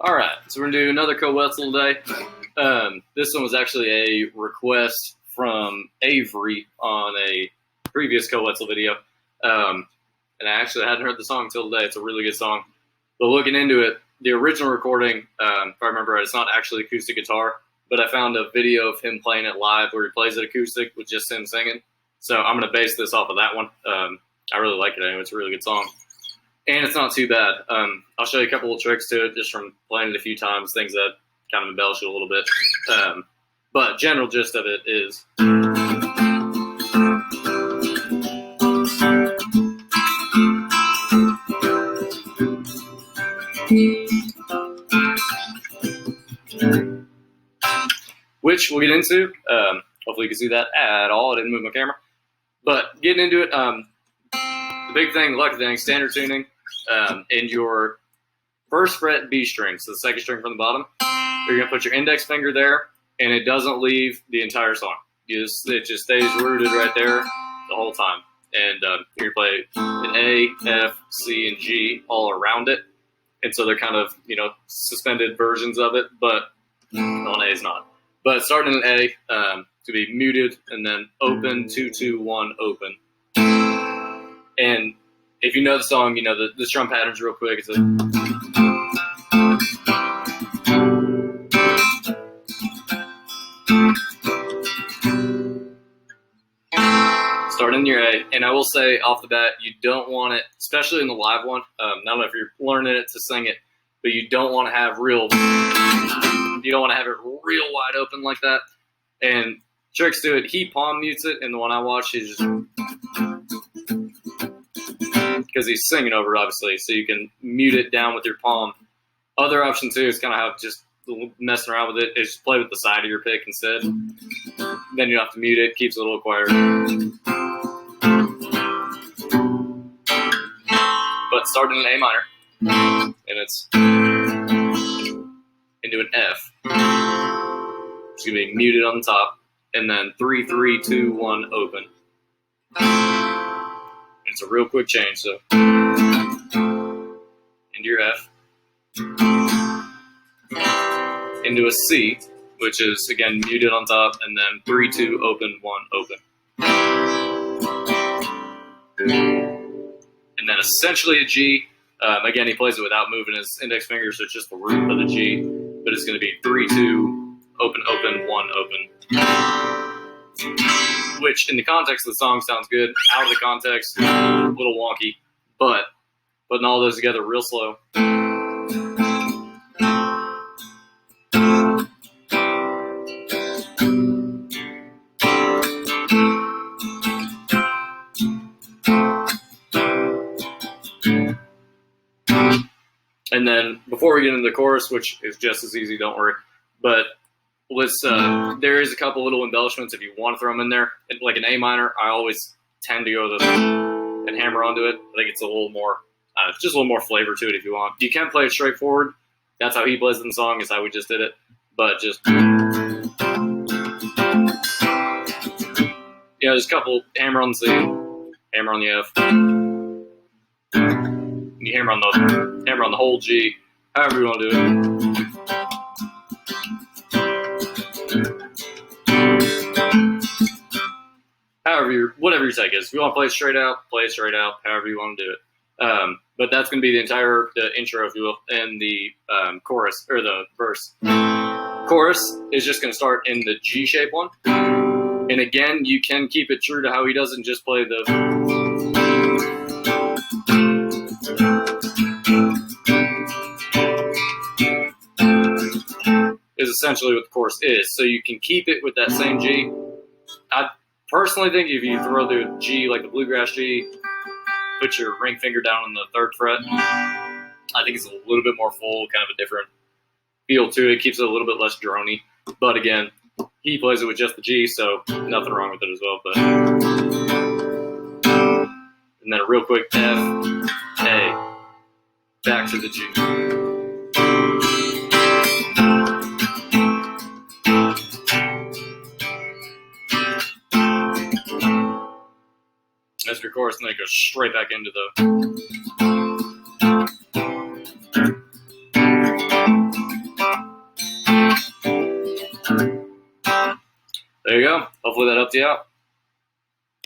All right, so we're gonna do another Koe Wetzel today. This one was actually a request from Avery on a previous Koe Wetzel video, and I actually hadn't heard the song until today. It's a really good song. But looking into it, the original recording, if I remember right, it's not actually acoustic guitar, but I found a video of him playing it live where he plays it acoustic with just him singing. So I'm gonna base this off of that one. I really like it anyway. It's a really good song. And it's not too bad. I'll show you a couple of tricks to it just from playing it a few times, things that kind of embellish it a little bit. But general gist of it is which we'll get into. Hopefully you can see that at all. I didn't move my camera. But getting into it, the big thing, lucky thing, standard tuning, in your first fret B string, so the second string from the bottom, you're going to put your index finger there, and it doesn't leave the entire song. It just stays rooted right there the whole time. And you're going to play an A, F, C, and G all around it. And so they're kind of, suspended versions of it, but on A is not. But starting in A, to be muted, and then open, 2, 2, 1, open. And if you know the song, you know the strum patterns real quick. It's starting in your A. And I will say off the bat, you don't want it, especially in the live one. I don't know if you're learning it to sing it, but you don't want to have it real wide open like that. And tricks to it, he palm mutes it, and the one I watch, he's just, because he's singing over it, obviously, so you can mute it down with your palm. Other option too is kind of have just messing around with it, is just play with the side of your pick instead. Then you don't have to mute it, keeps it a little quieter. But starting in A minor, and it's into an F. It's going to be muted on the top, and then 3, 3, 2, 1, open. It's a real quick change, so into your F, into a C, which is again muted on top, and then 3, 2, open, 1, open. And then essentially a G. Again, he plays it without moving his index finger, so it's just the root of the G, but it's going to be 3, 2, open, open, 1, open. Which, in the context of the song, sounds good. Out of the context, a little wonky. But putting all those together real slow. And then, before we get into the chorus, which is just as easy, don't worry, but there is a couple little embellishments if you want to throw them in there. Like an A minor, I always tend to go and hammer onto it. I think it's a little more, just a little more flavor to it if you want. You can play it straightforward. That's how he plays it in the song, is how we just did it. But just, just a couple, hammer on the C, hammer on the F. You hammer on the whole G, however you want to do it. Whatever your take is. If you want to play it straight out, however you want to do it. But that's going to be the intro, if you will, and the chorus, or the verse. Chorus is just going to start in the G-shape one. And again, you can keep it true to how he doesn't just play the... is essentially what the chorus is. So you can keep it with that same G. I personally think if you throw the G, like the bluegrass G, put your ring finger down on the 3rd fret, I think it's a little bit more full, kind of a different feel to it. Keeps it a little bit less droney. But again, he plays it with just the G, so nothing wrong with it as well. But and then a real quick F, A, back to the G. That's your chorus, and then it goes straight back into the There you go. Hopefully that helped you out.